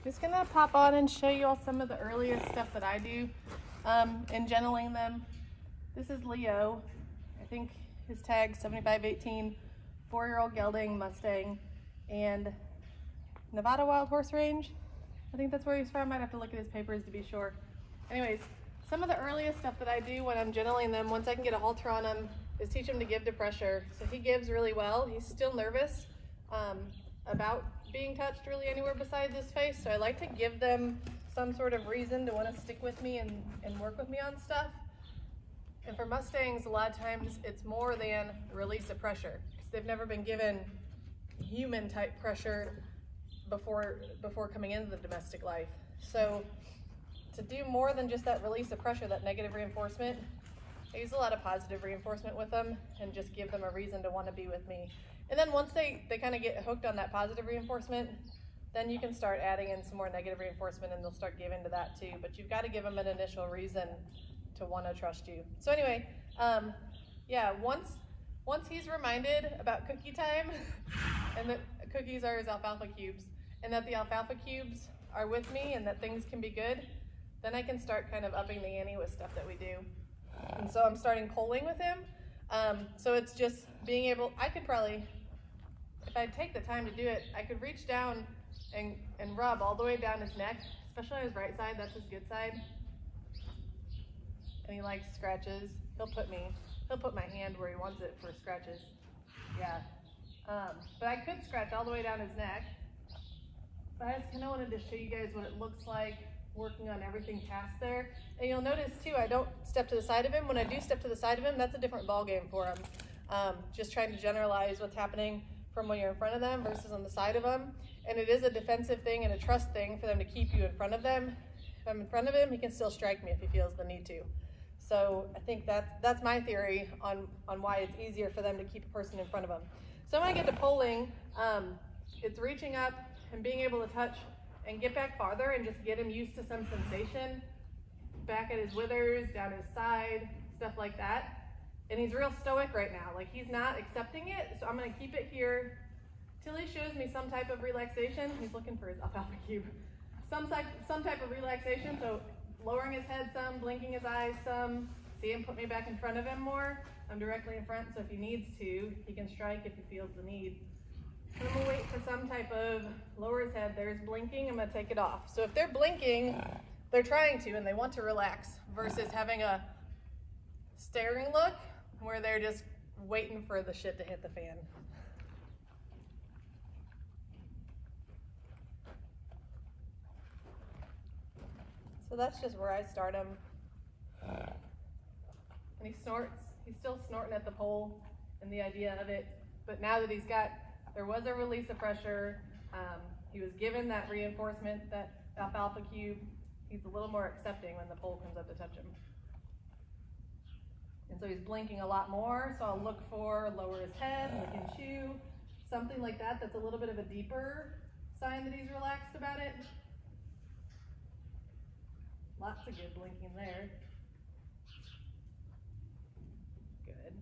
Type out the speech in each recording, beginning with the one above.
Just gonna pop on and show you all some of the earliest stuff that I do in gentling them. This is Leo. I think his tag's 7518, 4-year-old gelding Mustang, and Nevada Wild Horse Range. I think that's where he's from. I'd have to look at his papers to be sure. Anyways, some of the earliest stuff that I do when I'm gentling them, once I can get a halter on him, is teach him to give to pressure. So he gives really well. He's still nervous about being touched really anywhere besides his face. So I like to give them some sort of reason to want to stick with me and work with me on stuff. And for Mustangs, a lot of times it's more than release of pressure, because they've never been given human type pressure before coming into the domestic life. So to do more than just that release of pressure, that negative reinforcement, I use a lot of positive reinforcement with them and just give them a reason to want to be with me. And then once they kind of get hooked on that positive reinforcement, then you can start adding in some more negative reinforcement and they'll start giving to that too. But you've got to give them an initial reason to want to trust you. So anyway, yeah, once he's reminded about cookie time and that cookies are his alfalfa cubes and that the alfalfa cubes are with me and that things can be good, then I can start kind of upping the ante with stuff that we do. And so I'm starting polling with him. So it's just being able, I could probably, if I take the time to do it, I could reach down and rub all the way down his neck, especially on his right side, that's his good side. And he likes scratches. He'll put my hand where he wants it for scratches. Yeah. But I could scratch all the way down his neck. But I just kind of wanted to show you guys what it looks like working on everything past there. And you'll notice too, I don't step to the side of him. When I do step to the side of him, that's a different ball game for him. Just trying to generalize what's happening from when you're in front of them versus on the side of them. And it is a defensive thing and a trust thing for them to keep you in front of them. If I'm in front of him, he can still strike me if he feels the need to. So I think that's my theory on why it's easier for them to keep a person in front of them. So when I get to polling, it's reaching up and being able to touch and get back farther and just get him used to some sensation back at his withers, down his side, stuff like that. And he's real stoic right now. Like, he's not accepting it, so I'm gonna keep it here till he shows me some type of relaxation. He's looking for his alfalfa cube. Some type of relaxation, so lowering his head some, blinking his eyes some, see him put me back in front of him more. I'm directly in front, so if he needs to, he can strike if he feels the need. And I'm gonna wait for some type of lower his head. There's blinking, I'm gonna take it off. So if they're blinking, they're trying to and they want to relax versus having a staring look where they're just waiting for the shit to hit the fan. So that's just where I start him. And he snorts. He's still snorting at the pole and the idea of it. But now that there was a release of pressure, he was given that reinforcement, that alfalfa cube, he's a little more accepting when the pole comes up to touch him. And so he's blinking a lot more, so I'll look for lower his head, look and chew, something like that that's a little bit of a deeper sign that he's relaxed about it. Lots of good blinking there. Good.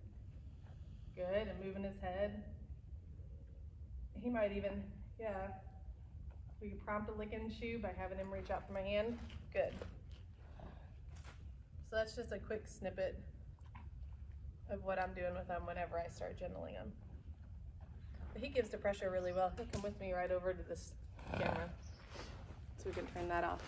Good, and moving his head. He might even, yeah, we could prompt a lick and chew by having him reach out for my hand. Good. So that's just a quick snippet of what I'm doing with him whenever I start gentling him. But he gives to pressure really well. He'll come with me right over to this camera so we can turn that off.